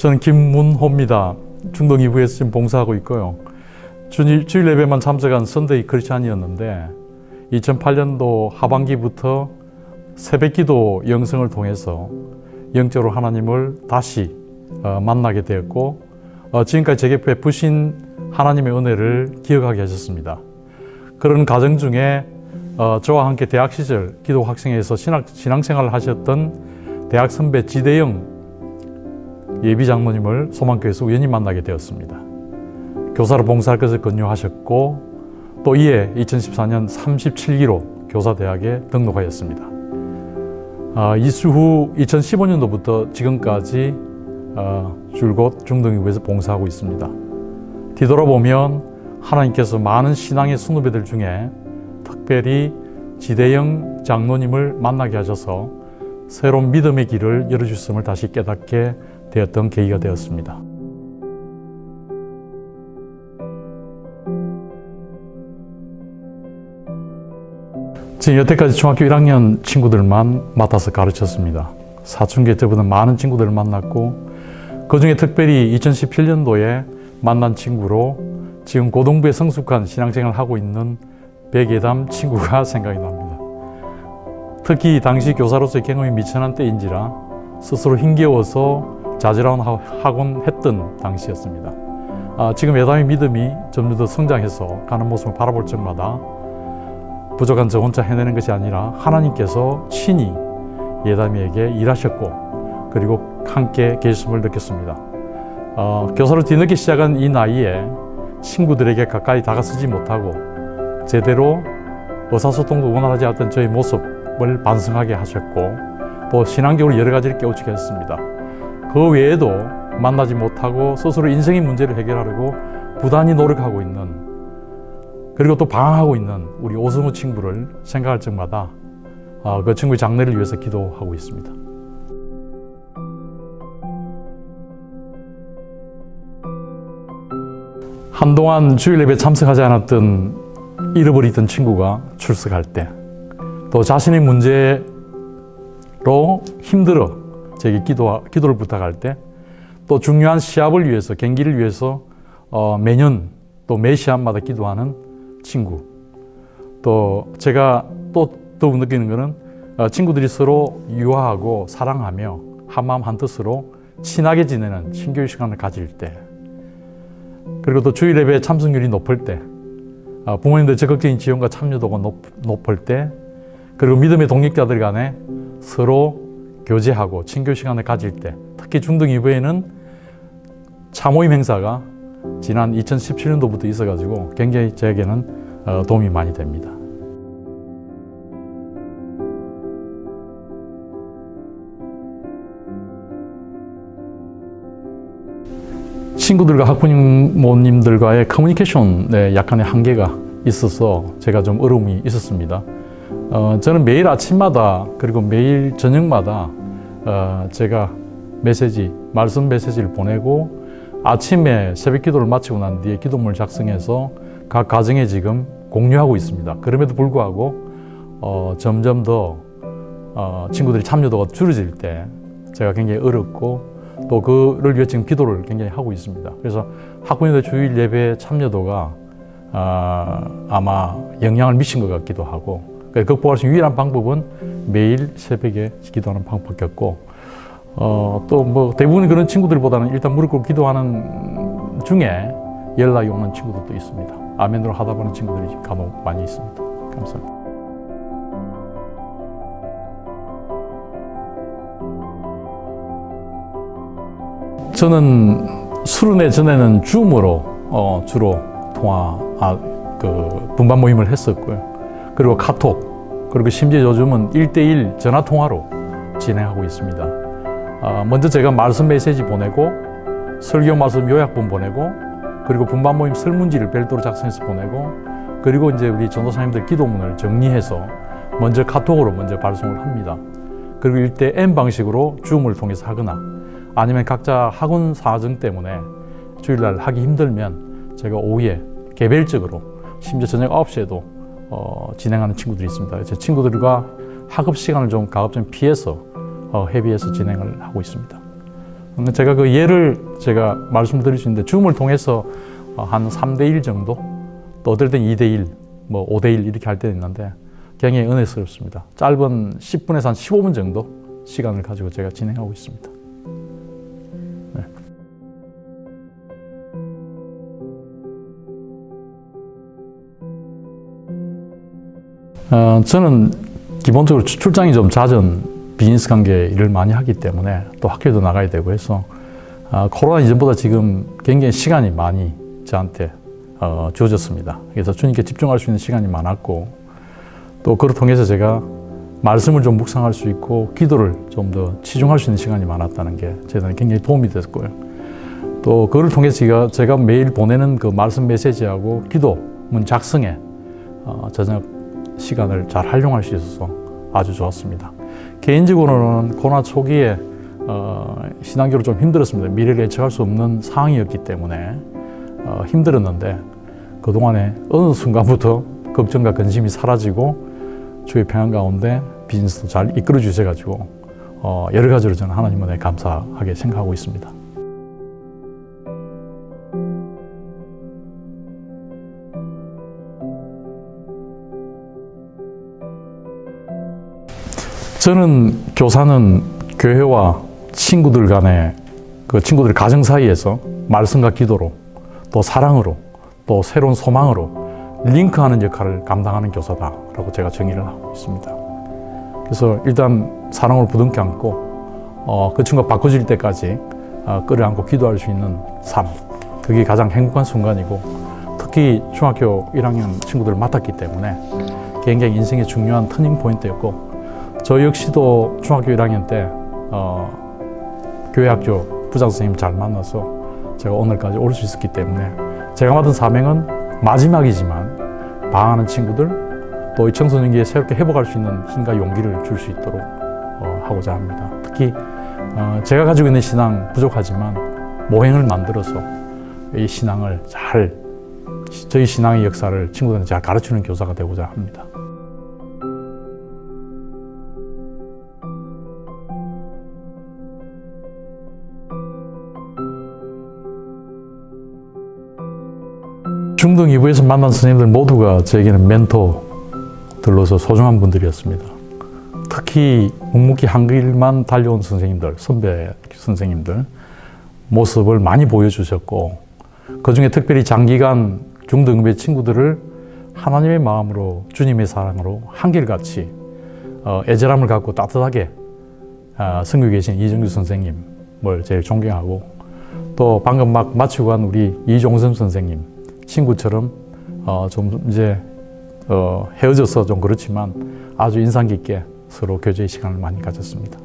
저는 김문호입니다. 중동 2부에서 지금 봉사하고 있고요. 주일 예배만 참석한 선데이 크리스찬이었는데 2008년도 하반기부터 새벽기도 영성을 통해서 영적으로 하나님을 다시 만나게 되었고 지금까지 제게 베푸신 하나님의 은혜를 기억하게 하셨습니다. 그런 과정 중에 저와 함께 대학 시절 기도 학생회에서 신앙생활을 하셨던 대학 선배 지대영 예비 장로님을 소망교회에서 우연히 만나게 되었습니다. 교사로 봉사할 것을 권유하셨고 또 이에 2014년 37기로 교사대학에 등록하였습니다. 이수 후 2015년도부터 지금까지 줄곧 중동이부에서 봉사하고 있습니다. 뒤돌아보면 하나님께서 많은 신앙의 선후배들 중에 특별히 지대영 장로님을 만나게 하셔서 새로운 믿음의 길을 열어주셨음을 다시 깨닫게 되었던 계기가 되었습니다. 지금 여태까지 중학교 1학년 친구들만 맡아서 가르쳤습니다. 사춘기 때부터 많은 친구들을 만났고 그 중에 특별히 2017년도에 만난 친구로 지금 고등부에 성숙한 신앙생활을 하고 있는 백예담 친구가 생각이 납니다. 특히 당시 교사로서의 경험이 미천한 때인지라 스스로 힘겨워서 자질하곤 했던 당시였습니다. 지금 예담의 믿음이 점점 더 성장해서 가는 모습을 바라볼 적마다 부족한 저 혼자 해내는 것이 아니라 하나님께서 친히 예담이에게 일하셨고 그리고 함께 계심을 느꼈습니다. 교사로 뒤늦게 시작한 이 나이에 친구들에게 가까이 다가서지 못하고 제대로 의사소통도 원활하지 않았던 저의 모습을 반성하게 하셨고 또 신앙적으로 여러 가지를 깨우치게 하셨습니다. 그 외에도 만나지 못하고 스스로 인생의 문제를 해결하려고 부단히 노력하고 있는 그리고 또 방황하고 있는 우리 오승우 친구를 생각할 적마다 그 친구의 장래를 위해서 기도하고 있습니다. 한동안 주일 예배에 참석하지 않았던 잃어버리던 친구가 출석할 때 또 자신의 문제로 힘들어 제게 기도를 부탁할 때 또 중요한 시합을 위해서 경기를 위해서 매년 또 매 시합마다 기도하는 친구 또 제가 또 더욱 느끼는 것은 친구들이 서로 유화하고 사랑하며 한마음 한뜻으로 친하게 지내는 친교육 시간을 가질 때 그리고 또 주일 예배 참석률이 높을 때 부모님들 적극적인 지원과 참여도가 높을 때 그리고 믿음의 동역자들 간에 서로 교제하고 친교 시간을 가질 때 특히 중등 이후에는 차모임 행사가 지난 2017년도부터 있어가지고 굉장히 저에게는 도움이 많이 됩니다. 친구들과 학부모님들과의 커뮤니케이션에 약간의 한계가 있어서 제가 좀 어려움이 있었습니다. 저는 매일 아침마다 그리고 매일 저녁마다 제가 말씀 메시지를 보내고 아침에 새벽 기도를 마치고 난 뒤에 기도문을 작성해서 각 가정에 지금 공유하고 있습니다. 그럼에도 불구하고 점점 더 친구들이 참여도가 줄어들 때 제가 굉장히 어렵고 또 그를 위해 지금 기도를 굉장히 하고 있습니다. 그래서 학부모님들 주일 예배 참여도가 아마 영향을 미친 것 같기도 하고 극복할 수 있는 유일한 방법은 매일 새벽에 기도하는 방법밖에 없고 또 뭐 대부분 그런 친구들보다는 일단 무릎 꿇고 기도하는 중에 연락이 오는 친구들도 있습니다. 아멘으로 하다 보는 친구들이 간혹 많이 있습니다. 감사합니다. 저는 수련회 전에는 줌으로 주로 분반 모임을 했었고요. 그리고 카톡, 그리고 심지어 요즘은 1:1 전화 통화로 진행하고 있습니다. 먼저 제가 말씀 메시지 보내고 설교 말씀 요약본 보내고 그리고 분반 모임 설문지를 별도로 작성해서 보내고 그리고 이제 우리 전도사님들 기도문을 정리해서 먼저 카톡으로 먼저 발송을 합니다. 그리고 1:N 방식으로 줌을 통해서 하거나 아니면 각자 학원 사정 때문에 주일날 하기 힘들면 제가 오후에 개별적으로 심지어 저녁 9시에도 진행하는 친구들이 있습니다. 제 친구들과 학업 시간을 좀 가급적 피해서 협의해서 진행을 하고 있습니다. 제가 그 예를 제가 말씀을 드릴 수 있는데 줌을 통해서 한 3대1 정도 또 어떨 땐 2대1 뭐 5대1 이렇게 할 때도 있는데 굉장히 은혜스럽습니다. 짧은 10분에서 한 15분 정도 시간을 가지고 제가 진행하고 있습니다. 네. 저는 기본적으로 출장이 좀 잦은 비즈니스 관계 일을 많이 하기 때문에 또 학교도 나가야 되고 해서 코로나 이전보다 지금 굉장히 시간이 많이 저한테 주어졌습니다. 그래서 주님께 집중할 수 있는 시간이 많았고 또 그를 통해서 제가 말씀을 좀 묵상할 수 있고 기도를 좀 더 치중할 수 있는 시간이 많았다는 게 저한테 굉장히 도움이 됐고요. 또 그를 통해서 제가 매일 보내는 그 말씀 메시지하고 기도문 작성에 저녁 시간을 잘 활용할 수 있어서 아주 좋았습니다. 개인적으로는 코로나 초기에 신앙적으로 좀 힘들었습니다. 미래를 예측할 수 없는 상황이었기 때문에 힘들었는데 그동안에 어느 순간부터 걱정과 근심이 사라지고 주의 평안 가운데 비즈니스도 잘 이끌어 주셔가지고 여러 가지로 저는 하나님 은혜 감사하게 생각하고 있습니다. 저는 교사는 교회와 친구들 간의 그 친구들 가정 사이에서 말씀과 기도로 또 사랑으로 또 새로운 소망으로 링크하는 역할을 감당하는 교사다라고 제가 정의를 하고 있습니다. 그래서 일단 사랑으로 부둥켜 안고 그 친구가 바꿔질 때까지 끌어안고 기도할 수 있는 삶, 그게 가장 행복한 순간이고 특히 중학교 1학년 친구들을 맡았기 때문에 굉장히 인생의 중요한 터닝 포인트였고 저 역시도 중학교 1학년 때 교회학교 부장 선생님 잘 만나서 제가 오늘까지 올 수 있었기 때문에 제가 맡은 사명은 마지막이지만 방황하는 친구들 또 이 청소년기에 새롭게 회복할 수 있는 힘과 용기를 줄 수 있도록 하고자 합니다. 특히 제가 가지고 있는 신앙 부족하지만 모행을 만들어서 이 신앙을 저희 신앙의 역사를 친구들한테 잘 가르치는 교사가 되고자 합니다. 중등 2부에서 만난 선생님들 모두가 저에게는 멘토들로서 소중한 분들이었습니다. 특히 묵묵히 한 길만 달려온 선생님들, 선배 선생님들 모습을 많이 보여주셨고 그중에 특별히 장기간 중등 2부의 친구들을 하나님의 마음으로 주님의 사랑으로 한결같이 애절함을 갖고 따뜻하게 섬기고 계신 이정규 선생님을 제일 존경하고 또 방금 막 마치고 간 우리 이종선 선생님 친구처럼 좀 이제 헤어져서 좀 그렇지만 아주 인상 깊게 서로 교제의 시간을 많이 가졌습니다.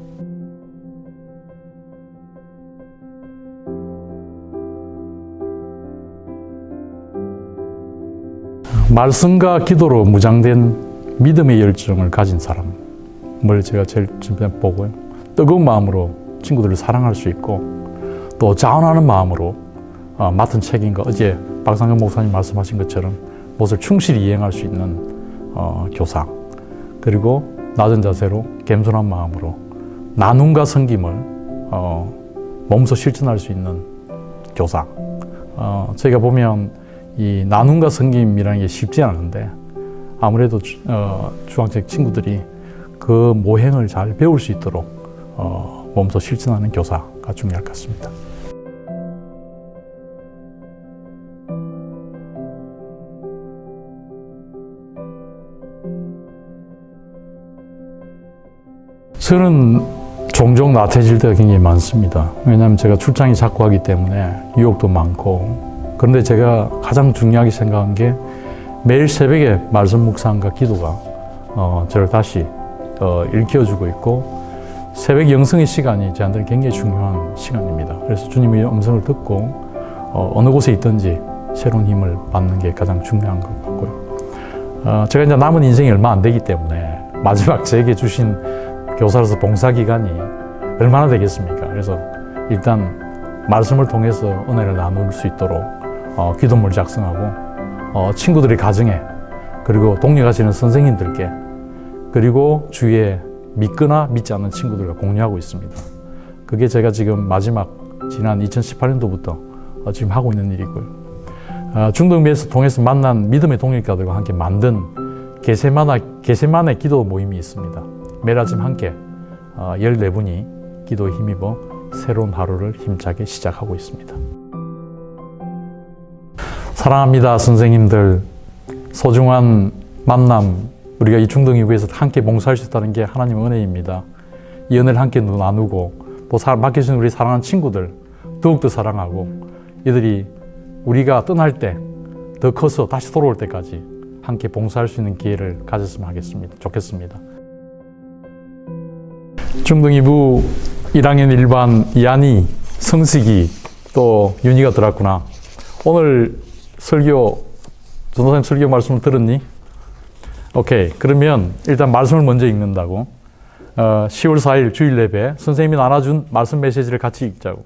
말씀과 기도로 무장된 믿음의 열정을 가진 사람을 제가 제일 주변에 보고요. 뜨거운 마음으로 친구들을 사랑할 수 있고 또 자원하는 마음으로 맡은 책임과 어제 박상현 목사님 말씀하신 것처럼 무엇을 충실히 이행할 수 있는 교사, 그리고 낮은 자세로 겸손한 마음으로 나눔과 섬김을 몸소 실천할 수 있는 교사. 저희가 보면 이 나눔과 섬김이라는 게 쉽지 않은데 아무래도 중학생 친구들이 그 모행을 잘 배울 수 있도록 몸소 실천하는 교사가 중요할 것 같습니다. 저는 종종 나태해질 때가 굉장히 많습니다. 왜냐하면 제가 출장이 자꾸 하기 때문에 유혹도 많고, 그런데 제가 가장 중요하게 생각한 게 매일 새벽에 말씀 묵상과 기도가 저를 다시 일깨워주고 있고, 새벽 영성의 시간이 저한테는 굉장히 중요한 시간입니다. 그래서 주님의 음성을 듣고 어느 곳에 있든지 새로운 힘을 받는 게 가장 중요한 것 같고요. 제가 이제 남은 인생이 얼마 안 되기 때문에 마지막 제게 주신 교사로서 봉사 기간이 얼마나 되겠습니까? 그래서 일단 말씀을 통해서 은혜를 나눌 수 있도록 기도문을 작성하고 친구들의 가정에, 그리고 동력하시는 선생님들께, 그리고 주위에 믿거나 믿지 않는 친구들과 공유하고 있습니다. 그게 제가 지금 마지막 지난 2018년도부터 지금 하고 있는 일이고요. 중동에서 통해서 만난 믿음의 동역자들과 함께 만든 게세만의 기도 모임이 있습니다. 매일 아침 함께 14분이 기도에 힘입어 새로운 하루를 힘차게 시작하고 있습니다. 사랑합니다, 선생님들. 소중한 만남, 우리가 이 중동 이브에서 함께 봉사할 수 있다는 게 하나님의 은혜입니다. 이 은혜를 함께 나누고 또 맡겨주신 우리 사랑하는 친구들 더욱더 사랑하고 이들이 우리가 떠날 때 더 커서 다시 돌아올 때까지 함께 봉사할 수 있는 기회를 가졌으면 좋겠습니다. 중등 2부 1학년 1반 이한이, 성식이, 또 윤희가 들었구나. 오늘 전도사님 설교 말씀을 들었니? 오케이. 그러면 일단 말씀을 먼저 읽는다고. 10월 4일 주일 예배 선생님이 나눠준 말씀 메시지를 같이 읽자고.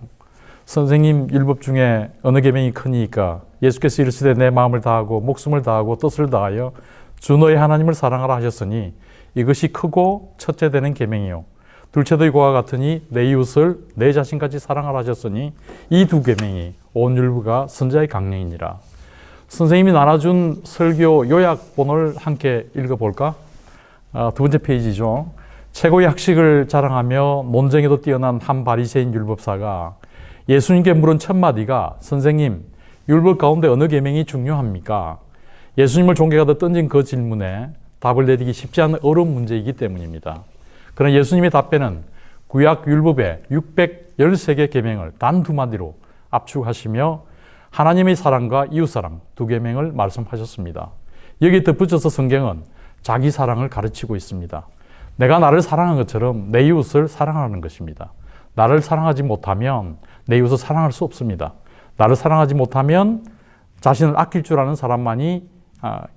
선생님 율법 중에 어느 계명이 크니까 예수께서 이르시되 내 마음을 다하고 목숨을 다하고 뜻을 다하여 주 너의 하나님을 사랑하라 하셨으니 이것이 크고 첫째 되는 계명이요 둘째도 이와 같으니 내 이웃을 내 자신같이 사랑하라 하셨으니 이 두 계명이 온 율법과 선지자의 강령이니라. 선생님이 나눠준 설교 요약본을 함께 읽어볼까? 두 번째 페이지죠. 최고의 학식을 자랑하며 논쟁에도 뛰어난 한 바리새인 율법사가 예수님께 물은 첫 마디가 선생님, 율법 가운데 어느 계명이 중요합니까? 예수님을 종교가다 던진 그 질문에 답을 내리기 쉽지 않은 어려운 문제이기 때문입니다. 그러나 예수님의 답변은 구약 율법의 613개 계명을 단 두 마디로 압축하시며 하나님의 사랑과 이웃사랑 두 계명을 말씀하셨습니다. 여기에 덧붙여서 성경은 자기 사랑을 가르치고 있습니다. 내가 나를 사랑한 것처럼 내 이웃을 사랑하는 것입니다. 나를 사랑하지 못하면 내 이웃을 사랑할 수 없습니다. 나를 사랑하지 못하면 자신을 아낄 줄 아는 사람만이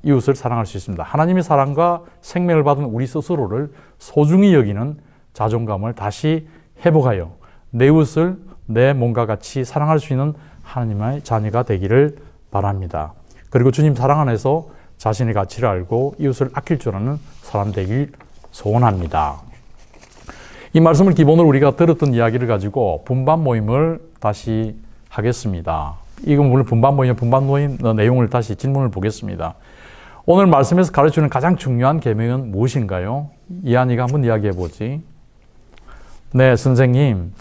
이웃을 사랑할 수 있습니다. 하나님의 사랑과 생명을 받은 우리 스스로를 소중히 여기는 자존감을 다시 회복하여 내 이웃을 내 몸과 같이 사랑할 수 있는 하나님의 자녀가 되기를 바랍니다. 그리고 주님 사랑 안에서 자신의 가치를 알고 이웃을 아낄 줄 아는 사람 되길 소원합니다. 이 말씀을 기본으로 우리가 들었던 이야기를 가지고 분반 모임을 다시 하겠습니다. 이건 물론 분반 모임 내용을 다시 질문을 보겠습니다. 오늘 말씀에서 가르치는 가장 중요한 계명은 무엇인가요? 이한이가 한번 이야기해 보지. 네, 선생님.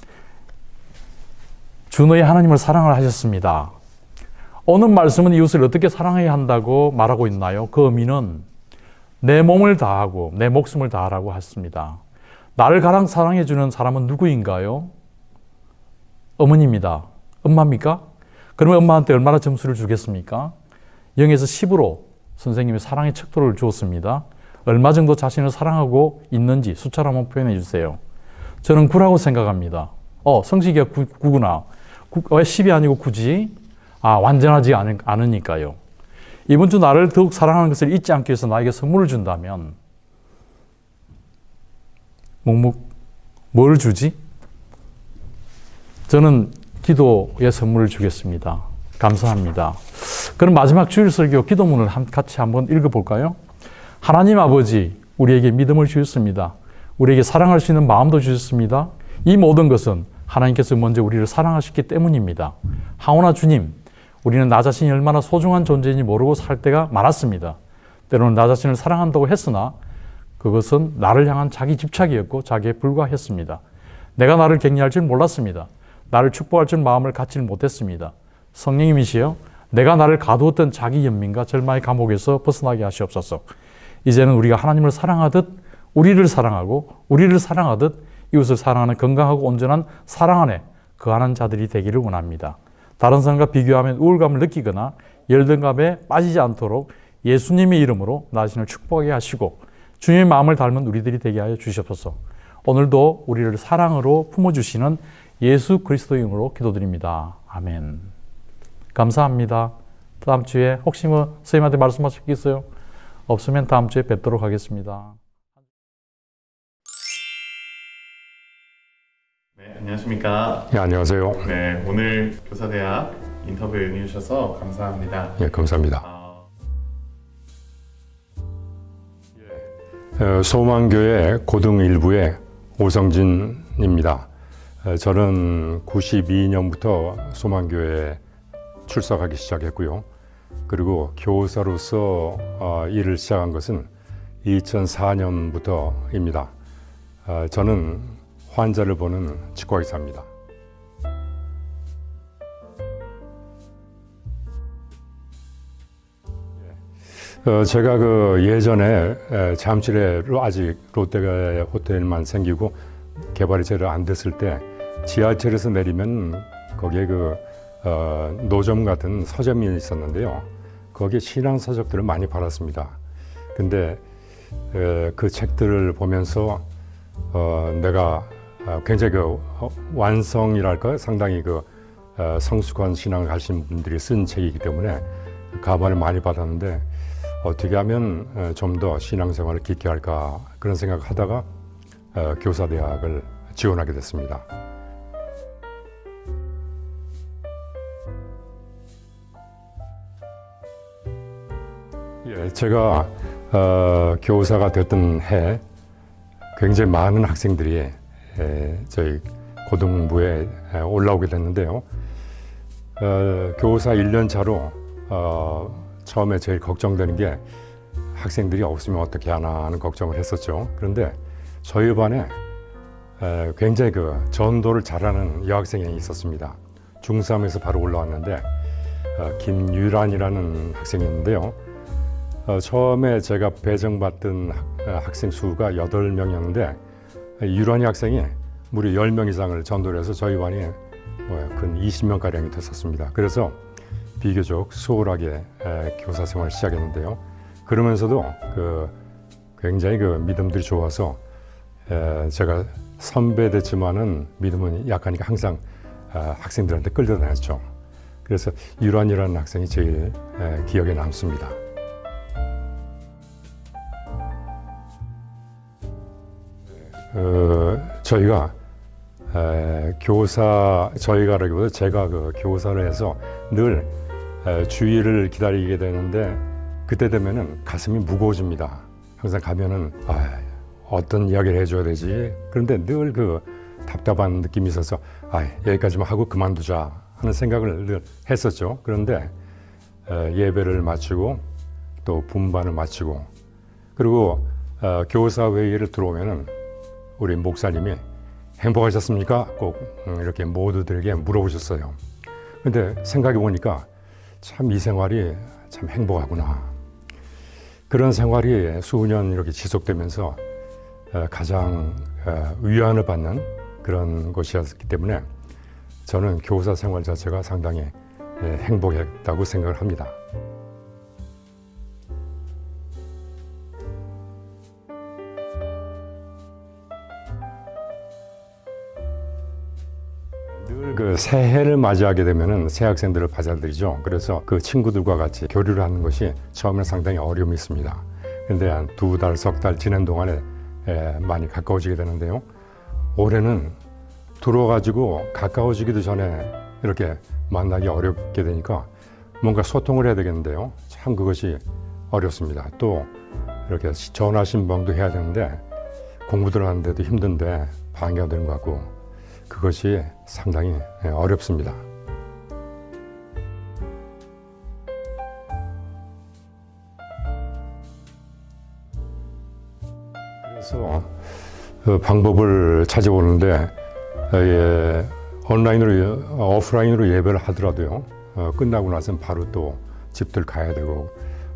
주 너의 하나님을 사랑을 하셨습니다. 오늘 말씀은 이웃을 어떻게 사랑해야 한다고 말하고 있나요? 그 의미는 내 몸을 다하고 내 목숨을 다하라고 했습니다. 나를 가장 사랑해 주는 사람은 누구인가요? 어머니입니다. 엄마입니까? 그러면 엄마한테 얼마나 점수를 주겠습니까? 0에서 10으로 선생님이 사랑의 척도를 주었습니다. 얼마 정도 자신을 사랑하고 있는지 숫자로 한번 표현해 주세요. 저는 9라고 생각합니다. 성식이가 9구나. 왜 10이 아니고 9지? 완전하지 않으니까요. 이번 주 나를 더욱 사랑하는 것을 잊지 않기 위해서 나에게 선물을 준다면 뭘 주지? 저는 기도의 선물을 주겠습니다. 감사합니다. 그럼 마지막 주일 설교 기도문을 같이 한번 읽어볼까요? 하나님 아버지, 우리에게 믿음을 주셨습니다. 우리에게 사랑할 수 있는 마음도 주셨습니다. 이 모든 것은 하나님께서 먼저 우리를 사랑하셨기 때문입니다. 하오나 주님, 우리는 나 자신이 얼마나 소중한 존재인지 모르고 살 때가 많았습니다. 때로는 나 자신을 사랑한다고 했으나 그것은 나를 향한 자기 집착이었고 자기에 불과했습니다. 내가 나를 격려할 줄 몰랐습니다. 나를 축복할 줄 마음을 갖지 못했습니다. 성령님이시여, 내가 나를 가두었던 자기 연민과 절망의 감옥에서 벗어나게 하시옵소서. 이제는 우리가 하나님을 사랑하듯 우리를 사랑하듯 이웃을 사랑하는 건강하고 온전한 사랑 안에 거하는 자들이 되기를 원합니다. 다른 사람과 비교하면 우울감을 느끼거나 열등감에 빠지지 않도록 예수님의 이름으로 나 자신을 축복하게 하시고 주님의 마음을 닮은 우리들이 되게 하여 주시옵소서. 오늘도 우리를 사랑으로 품어주시는 예수 그리스도의 이름으로 기도드립니다. 아멘. 감사합니다. 다음 주에 혹시 선생님한테 말씀하실 게 있어요? 없으면 다음 주에 뵙도록 하겠습니다. 네, 안녕하십니까. 네, 안녕하세요. 네, 오늘 교사대학 인터뷰에 응해주셔서 감사합니다. 네, 감사합니다. 소망교회 고등 1부의 오성진입니다. 저는 92년부터 소망교회에 출석하기 시작했고요. 그리고 교사로서 일을 시작한 것은 2004년부터입니다. 저는 환자를 보는 치과의사입니다. 제가 예전에 잠실에 아직 롯데 호텔만 생기고 개발이 제대로 안 됐을 때 지하철에서 내리면 거기에 노점 같은 서점이 있었는데요. 거기에 신앙 서적들을 많이 팔았습니다. 근데 그 책들을 보면서 내가 굉장히 완성이랄까 상당히 성숙한 신앙을 가신 분들이 쓴 책이기 때문에 감화를 많이 받았는데 어떻게 하면 좀 더 신앙생활을 깊게 할까 그런 생각을 하다가 교사대학을 지원하게 됐습니다. 제가 교사가 됐던 해 굉장히 많은 학생들이 저희 고등부에 올라오게 됐는데요. 교사 1년 차로 처음에 제일 걱정되는 게 학생들이 없으면 어떻게 하나 하는 걱정을 했었죠. 그런데 저희 반에 굉장히 전도를 잘하는 여학생이 있었습니다. 중3에서 바로 올라왔는데 김유란이라는 학생이 있는데요. 처음에 제가 배정받던 학생 수가 8명이었는데 유란이 학생이 무려 10명 이상을 전도를 해서 저희 반이 근 20명가량이 됐었습니다. 그래서 비교적 수월하게 교사 생활을 시작했는데요. 그러면서도 굉장히 믿음들이 좋아서 제가 선배됐지만은 믿음은 약하니까 항상 학생들한테 끌려다녔죠. 그래서 유란이라는 학생이 제일 기억에 남습니다. 저희가 저희가라기보다 제가 교사를 해서 늘 주일을 기다리게 되는데 그때 되면은 가슴이 무거워집니다. 항상 가면은 어떤 이야기를 해줘야 되지. 그런데 늘 답답한 느낌이 있어서 여기까지만 하고 그만두자 하는 생각을 늘 했었죠. 그런데 예배를 마치고 또 분반을 마치고 그리고 교사 회의를 들어오면은 우리 목사님이 행복하셨습니까? 꼭 이렇게 모두들에게 물어보셨어요. 근데 생각해 보니까 참 이 생활이 참 행복하구나. 그런 생활이 수년 이렇게 지속되면서 가장 위안을 받는 그런 곳이었기 때문에 저는 교사 생활 자체가 상당히 행복했다고 생각을 합니다. 늘 새해를 맞이하게 되면은 새 학생들을 받아들이죠. 그래서 그 친구들과 같이 교류를 하는 것이 처음에는 상당히 어려움이 있습니다. 그런데 한 2달, 석 달 지난 동안에 많이 가까워지게 되는데요. 올해는 들어가지고 가까워지기도 전에 이렇게 만나기 어렵게 되니까 뭔가 소통을 해야 되겠는데요. 참 그것이 어렵습니다. 또 이렇게 전화 신방도 해야 되는데 공부들 하는데도 힘든데 방해가 되는 것 같고 그것이 상당히 어렵습니다. 그래서 방법을 찾아보는데 오프라인으로 예배를 하더라도요. 끝나고 나서는 바로 또 집들 가야 되고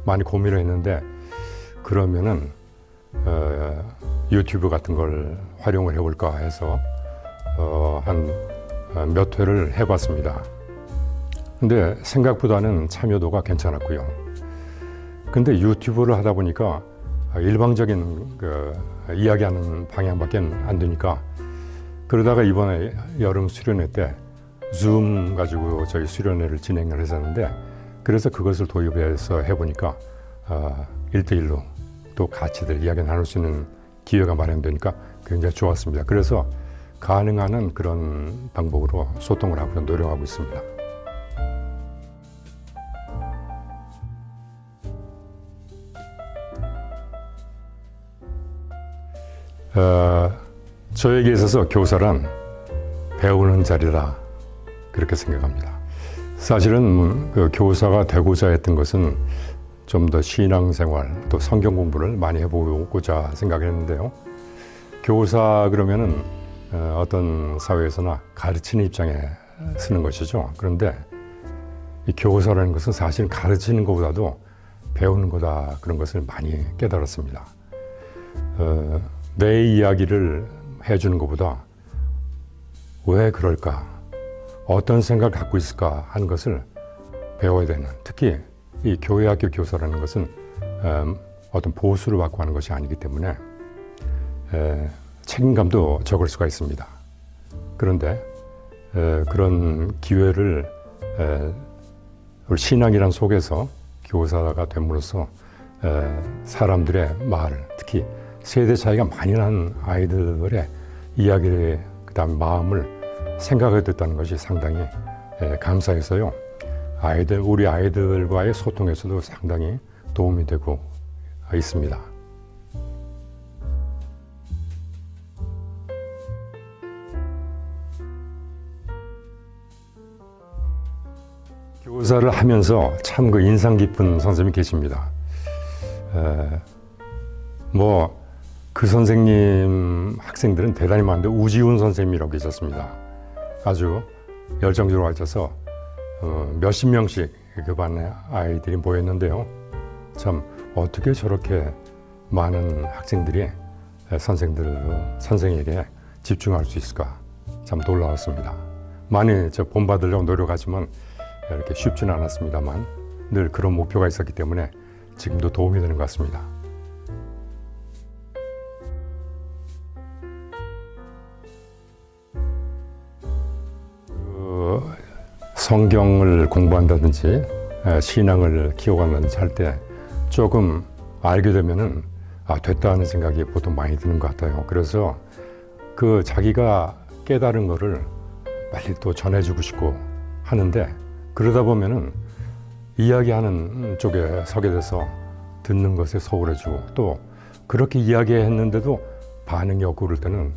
많이 고민을 했는데 그러면은 유튜브 같은 걸 활용을 해볼까 해서 한 몇 회를 해봤습니다. 근데 생각보다는 참여도가 괜찮았고요. 근데 유튜브를 하다 보니까 일방적인 이야기하는 방향밖에 안 되니까 그러다가 이번에 여름 수련회 때 줌 가지고 저희 수련회를 진행을 했었는데 그래서 그것을 도입해서 해보니까 1대1로 또 같이들 이야기 나눌 수 있는 기회가 마련되니까 굉장히 좋았습니다. 그래서 가능한 한 그런 방법으로 소통을 하고 노력하고 있습니다. 저에게 있어서 교사란 배우는 자리다 그렇게 생각합니다. 사실은 그 교사가 되고자 했던 것은 좀 더 신앙생활 또 성경 공부를 많이 해보고자 생각했는데요. 교사 그러면은 어떤 사회에서나 가르치는 입장에 쓰는 것이죠. 그런데 이 교사라는 것은 사실 가르치는 것보다도 배우는 거다 그런 것을 많이 깨달았습니다. 내 이야기를 해주는 것보다 왜 그럴까, 어떤 생각을 갖고 있을까 하는 것을 배워야 되는, 특히 이 교회학교 교사라는 것은 어떤 보수를 받고 하는 것이 아니기 때문에 책임감도 적을 수가 있습니다. 그런데 그런 기회를 우리 신앙이란 속에서 교사가 됨으로써 사람들의 말, 특히 세대 차이가 많이 난 아이들의 이야기를, 그 다음에 마음을 생각하게 됐다는 것이 상당히 감사해서요. 우리 아이들과의 소통에서도 상당히 도움이 되고 있습니다. 교사를 하면서 참 그 인상 깊은 선생님이 계십니다. 그 선생님 학생들은 대단히 많은데 우지훈 선생님이라고 계셨습니다. 아주 열정적으로 가르쳐서 몇십 명씩 그 반에 아이들이 모였는데요. 참 어떻게 저렇게 많은 학생들이 선생에게 집중할 수 있을까 참 놀라웠습니다. 많이 본받으려고 노력하지만 이렇게 쉽지는 않았습니다만 늘 그런 목표가 있었기 때문에 지금도 도움이 되는 것 같습니다. 성경을 공부한다든지 신앙을 키워간다든지 할 때 조금 알게 되면은 됐다 하는 생각이 보통 많이 드는 것 같아요. 그래서 그 자기가 깨달은 거를 빨리 또 전해주고 싶고 하는데, 그러다 보면은 이야기하는 쪽에 서게 돼서 듣는 것에 소홀해지고, 또 그렇게 이야기했는데도 반응이 없고 그럴 때는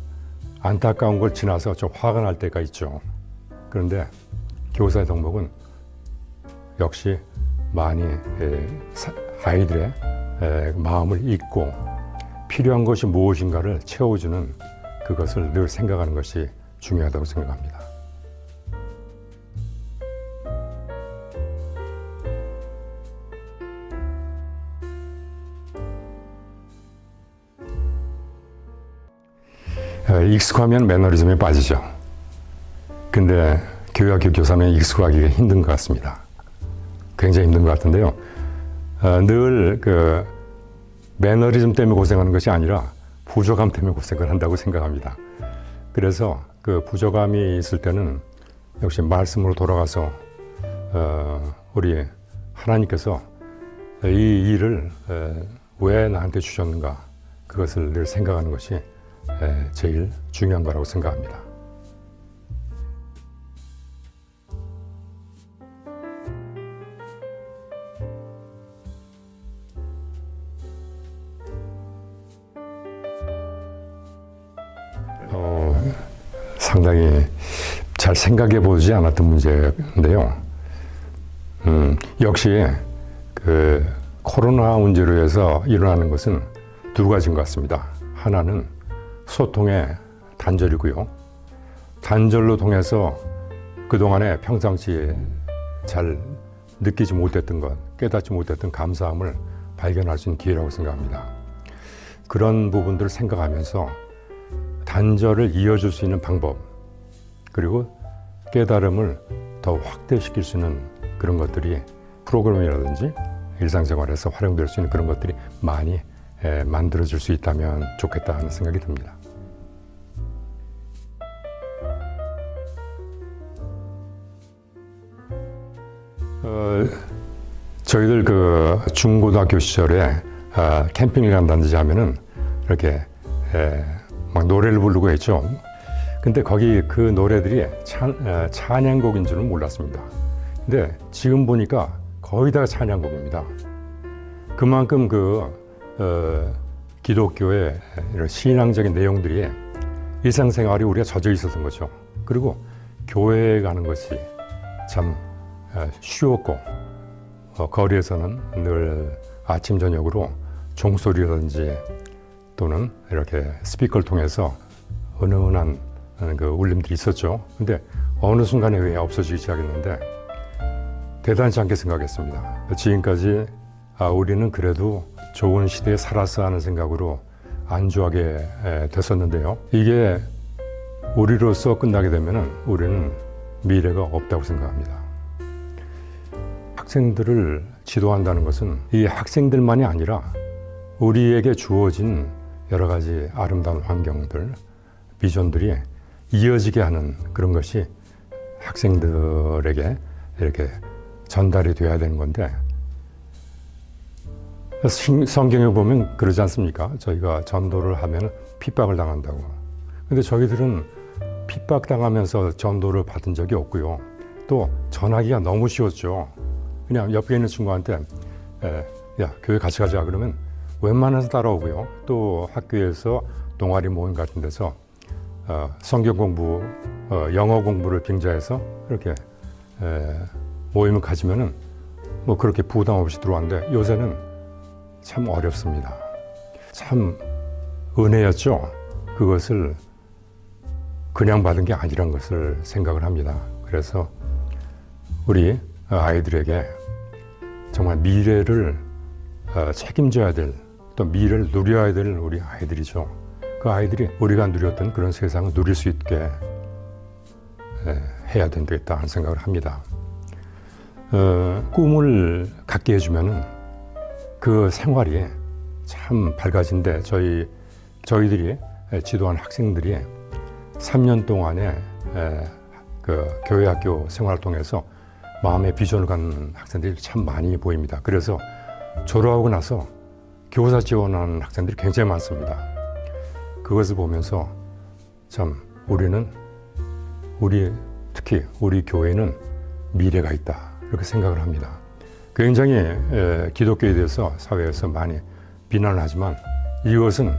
안타까운 걸 지나서 좀 화가 날 때가 있죠. 그런데 교사의 덕목은 역시 많이 아이들의 마음을 읽고 필요한 것이 무엇인가를 채워주는 그것을 늘 생각하는 것이 중요하다고 생각합니다. 익숙하면 매너리즘에 빠지죠. 근데 교회학교 교사는 익숙하기가 힘든 것 같습니다. 굉장히 힘든 것 같은데요. 늘 그 매너리즘 때문에 고생하는 것이 아니라 부족함 때문에 고생을 한다고 생각합니다. 그래서 그 부족함이 있을 때는 역시 말씀으로 돌아가서 우리 하나님께서 이 일을 왜 나한테 주셨는가, 그것을 늘 생각하는 것이 제일 중요한 거라고 생각합니다. 상당히 잘 생각해 보지 않았던 문제인데요. 역시 그 코로나 문제로 해서 일어나는 것은 두 가지인 것 같습니다. 하나는 소통의 단절이고요. 단절로 통해서 그동안에 평상시에 잘 느끼지 못했던 것, 깨닫지 못했던 감사함을 발견할 수 있는 기회라고 생각합니다. 그런 부분들을 생각하면서 단절을 이어줄 수 있는 방법, 그리고 깨달음을 더 확대시킬 수 있는 그런 것들이 프로그램이라든지 일상생활에서 활용될 수 있는 그런 것들이 많이 만들어질 수 있다면 좋겠다 하는 생각이 듭니다. 저희들 그 중고등학교 시절에 캠핑을 간다든지 하면은 이렇게 막 노래를 부르고 했죠. 근데 거기 그 노래들이 찬양곡인 줄은 몰랐습니다. 근데 지금 보니까 거의 다 찬양곡입니다. 그만큼 기독교의 이런 신앙적인 내용들이 일상생활이 우리가 젖어 있었던 거죠. 그리고 교회에 가는 것이 참 쉬웠고 거리에서는 늘 아침 저녁으로 종소리라든지 또는 이렇게 스피커를 통해서 은은한 그 울림들이 있었죠. 근데 어느 순간에 왜 없어지기 시작했는데 대단치 않게 생각했습니다. 지금까지 우리는 그래도 좋은 시대에 살았어 하는 생각으로 안주하게 됐었는데요. 이게 우리로서 끝나게 되면 우리는 미래가 없다고 생각합니다. 학생들을 지도한다는 것은 이 학생들만이 아니라 우리에게 주어진 여러 가지 아름다운 환경들, 비전들이 이어지게 하는 그런 것이 학생들에게 이렇게 전달이 돼야 되는 건데, 성경에 보면 그러지 않습니까? 저희가 전도를 하면 핍박을 당한다고. 근데 저희들은 핍박당하면서 전도를 받은 적이 없고요. 또 전하기가 너무 쉬웠죠. 그냥 옆에 있는 친구한테 야, 교회 같이 가자 그러면 웬만해서 따라오고요. 또 학교에서 동아리 모임 같은 데서 성경 공부, 영어 공부를 빙자해서 이렇게 모임을 가지면은 뭐 그렇게 부담 없이 들어왔는데 요새는 참 어렵습니다. 참 은혜였죠. 그것을 그냥 받은 게 아니란 것을 생각을 합니다. 그래서 우리 아이들에게 정말 미래를 책임져야 될, 또 미래를 누려야 될 우리 아이들이죠. 그 아이들이 우리가 누렸던 그런 세상을 누릴 수 있게 해야 되겠다 하는 생각을 합니다. 꿈을 갖게 해주면은 그 생활이 참 밝아진데 저희들이 지도한 학생들이 3년 동안에 그 교회 학교 생활을 통해서 마음의 비전을 갖는 학생들이 참 많이 보입니다. 그래서 졸업하고 나서 교사 지원하는 학생들이 굉장히 많습니다. 그것을 보면서 참 특히 우리 교회는 미래가 있다 이렇게 생각을 합니다. 굉장히 기독교에 대해서 사회에서 많이 비난을 하지만 이것은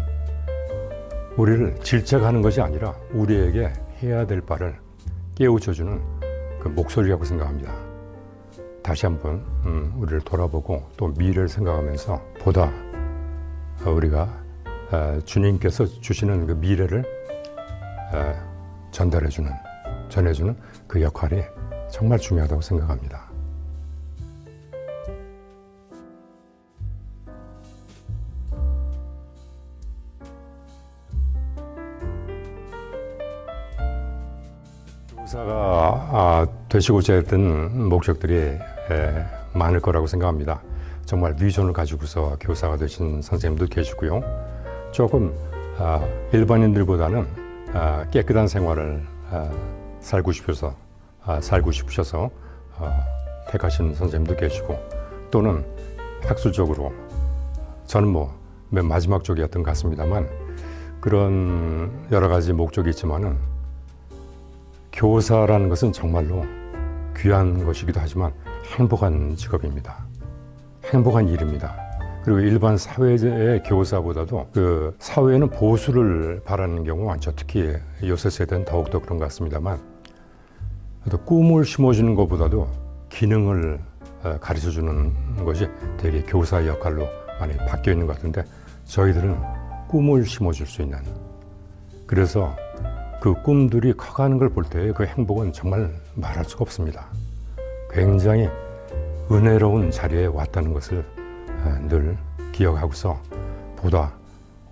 우리를 질책하는 것이 아니라 우리에게 해야 될 바를 깨우쳐주는 그 목소리라고 생각합니다. 다시 한번 우리를 돌아보고 또 미래를 생각하면서 보다 우리가 주님께서 주시는 그 미래를 전해주는 그 역할이 정말 중요하다고 생각합니다. 교사가 되시고자 했던 목적들이 많을 거라고 생각합니다. 정말 비전을 가지고서 교사가 되신 선생님도 계시고요. 조금 일반인들보다는 깨끗한 생활을 살고 싶으셔서 택하신 선생님도 계시고, 또는 학술적으로 저는 맨 마지막 쪽이었던 것 같습니다만 그런 여러 가지 목적이 있지만은 교사라는 것은 정말로 귀한 것이기도 하지만 행복한 직업입니다. 행복한 일입니다. 그리고 일반 사회의 교사보다도 그 사회에는 보수를 바라는 경우가 많죠. 특히 요새 세대는 더욱더 그런 것 같습니다만, 꿈을 심어주는 것보다도 기능을 가르쳐주는 것이 되게 교사의 역할로 많이 바뀌어 있는 것 같은데, 저희들은 꿈을 심어줄 수 있는, 그래서 그 꿈들이 커가는 걸 볼 때 그 행복은 정말 말할 수가 없습니다. 굉장히 은혜로운 자리에 왔다는 것을 늘 기억하고서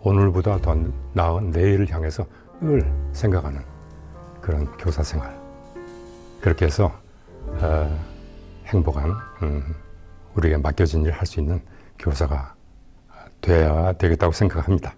오늘보다 더 나은 내일을 향해서 늘 생각하는 그런 교사 생활, 그렇게 해서 행복한 우리에게 맡겨진 일을 할 수 있는 교사가 돼야 되겠다고 생각합니다.